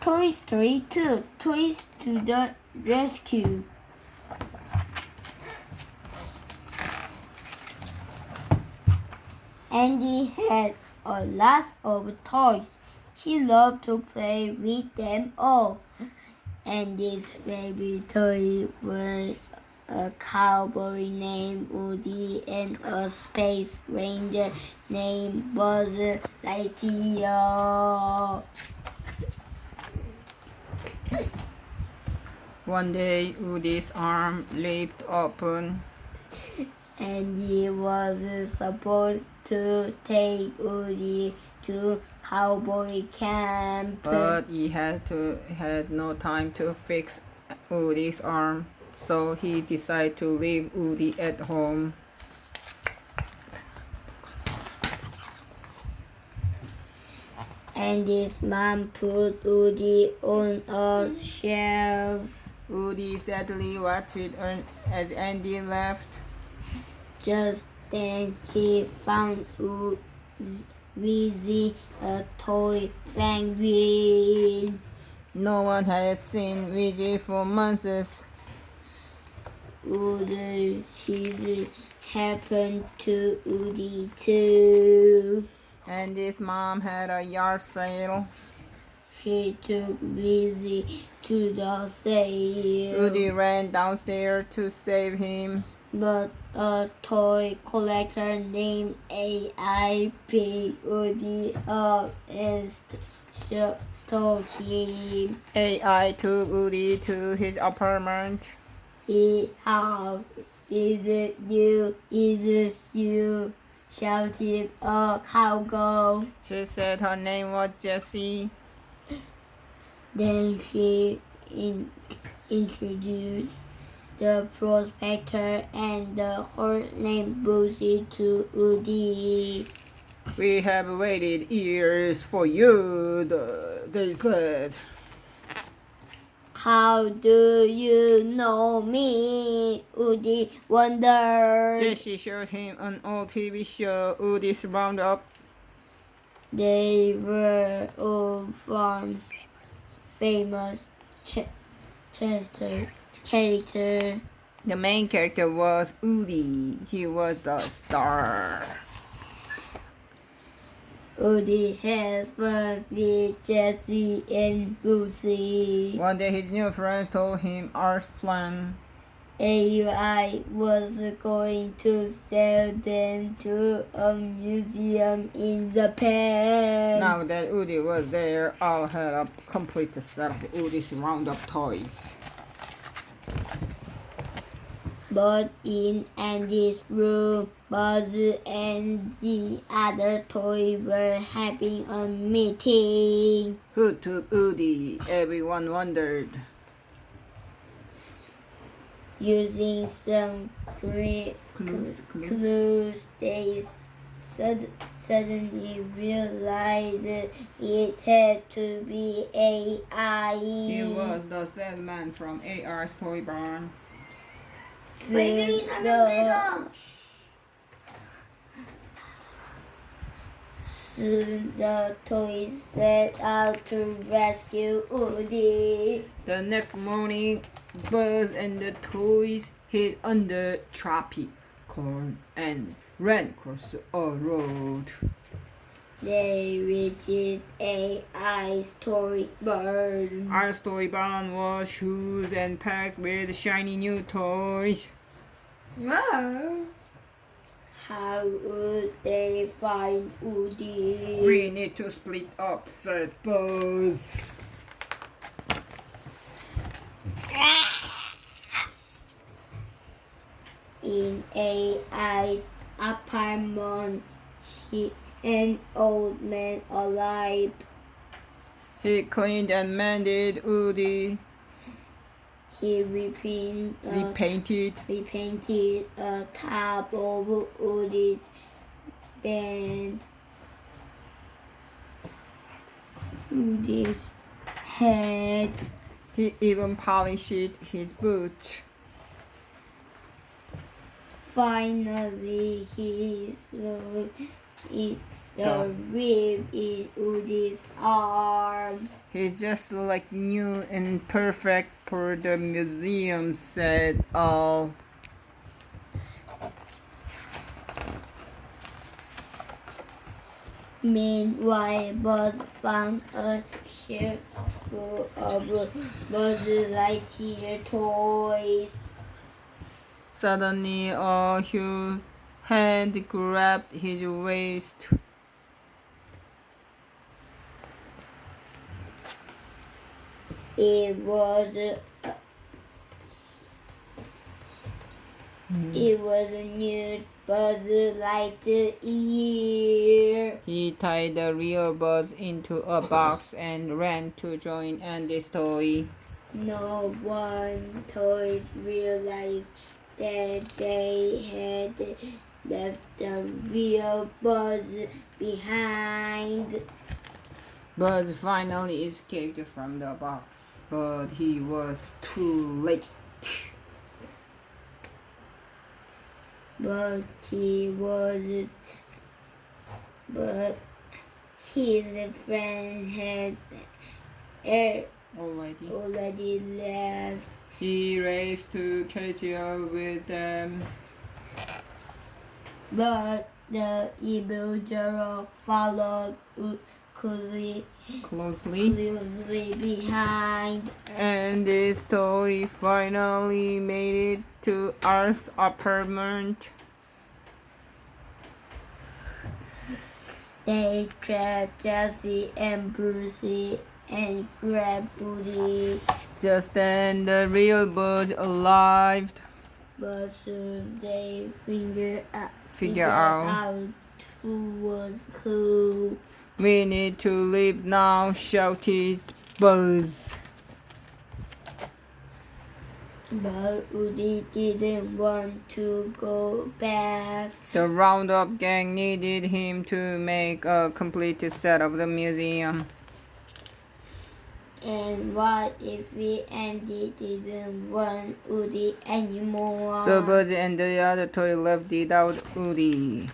Toy Story 2, Toys to the Rescue. Andy had a lot of toys. He loved to play with them all. Andy's favorite toy were a cowboy named Woody and a space ranger named Buzz Lightyear. One day, Woody's arm leaped open. Andy was supposed to take Woody to cowboy camp. But he had no time to fix Woody's arm, so he decided to leave Woody at home. Andy's mom put Woody on a shelf. Woody sadly watched as Andy left. Just then he found Wheezy, a toy penguin. No one had seen Ouija for months. Would his happen to Woody too? Andy's mom had a yard sale. She took Wheezy to the sale. Woody ran downstairs to save him. But a toy collector named AI picked Woody up and stole him. AI took Woody to his apartment. How is it you? Is it you? Shouted a cowgirl. She said her name was Jessie. Then she introduced the prospector and the horse named Boosie to Woody. We have waited years for you, they said. How do you know me? Woody wondered. Jessie showed him an old TV show, Woody's Roundup. They were all from famous Chester character. The main character was Woody. He was the star. Woody had fun with Jessie and Lucy. One day his new friends told him Art's plan. AI was going to sell them to a museum in Japan. Now that Woody was there, all had a complete set of Woody's Roundup toys. But in Andy's room, Buzz and the other toys were having a meeting. Who took Woody? Everyone wondered. Using some clues, they suddenly realized it had to be AI. He was the salesman from AR's Toy Barn. Soon the toys set out to rescue Woody. The next morning, Buzz and the toys hid under tropic corn and ran across a road. They reached AI's toy barn. Our toy barn was huge and packed with shiny new toys. Wow. How would they find Woody? We need to split up, said Buzz. In AI's apartment, an old man arrived. He cleaned and mended Woody. He repainted a top of Woody's bed. Woody's head. He even polished his boots. Finally, he saw the rib in Woody's arm. He's just like new and perfect for the museum, said Al. Meanwhile, Buzz found a shelf full of Buzz Lightyear toys. Suddenly, a huge hand grabbed his waist. It was a new Buzz Lightyear. He tied the real Buzz into a box and ran to join Andy's toy. No one toys realized that they had left the real Buzz behind. Buzz finally escaped from the box, but he was too late. But his friend had already left. He raced to catch up with them. But the evil Gerald followed Closely. closely behind. And this toy finally made it to Art's apartment. They trapped Jesse and Brucey and grabbed Woody. Just then, the real Buzz arrived. But soon they figured Figure out. out who was who. We need to leave now, shouted Buzz. But Woody didn't want to go back. The Roundup gang needed him to make a complete set of the museum. And what if Andy didn't want Woody anymore? So Buzz and the other toy left without Woody.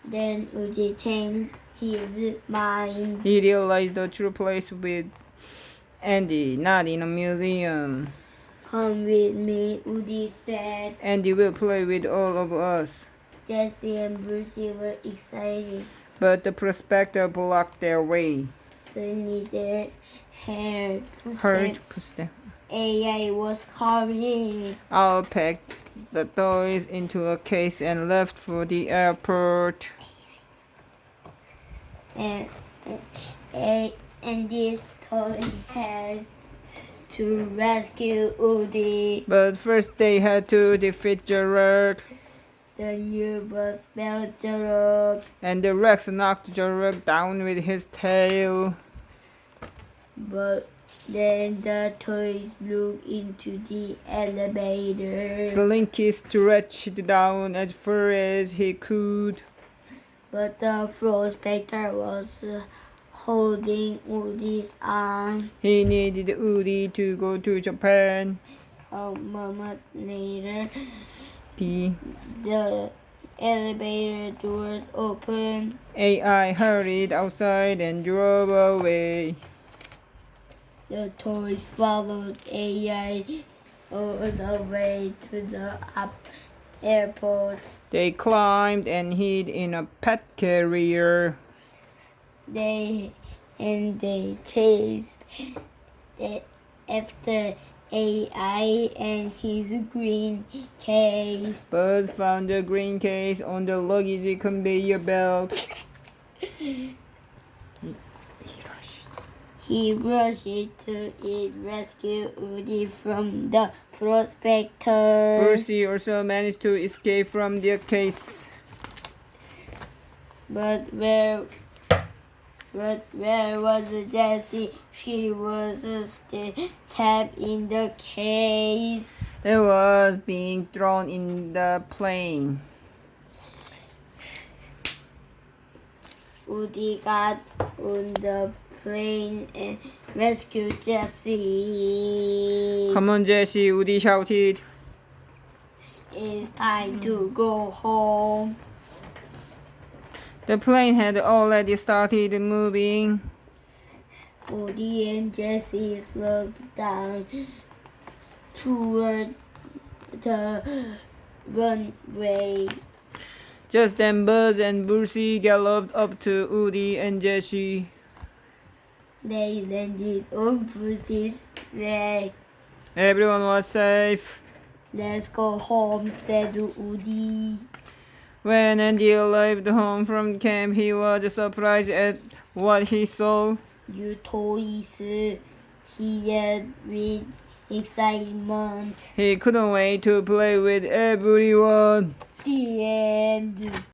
Then Woody changed his mind. He realized the true place with Andy, not in a museum. Come with me, Woody said. Andy will play with all of us. Jesse and Brucey were excited. But the prospector blocked their way. Suddenly their heard Footsteps. AI was coming. Al packed the toys into a case and left for the airport. And this toy had to rescue Woody. But first they had to defeat Gerard. The new bus spelled Gerald. And the Rex knocked Gerard down with his tail. But then the toys looked into the elevator. Slinky stretched down as far as he could. But the prospector was holding Woody's arm. He needed Woody to go to Japan. A moment later, The the elevator doors opened. AI hurried outside and drove away. The toys followed AI all the way to the airport. They climbed and hid in a pet carrier. They chased after AI and his green case. Buzz found the green case on the luggage conveyor belt. He rushed to it, rescue Woody from the prospector. Brucey also managed to escape from the case. But where was Jessie? She was still kept in the case. It was being thrown in the plane. Woody got on the plane and rescued Jessie. Come on, Jesse, Woody shouted. It's time to go home. The plane had already started moving. Woody and Jessie slowed down toward the runway. Just then Buzz and Brucey galloped up to Woody and Jessie. They landed on Bruce's way. Everyone was safe. Let's go home, said Woody. When Andy arrived home from camp, he was surprised at what he saw. New toys, he yelled with excitement. He couldn't wait to play with everyone. The end.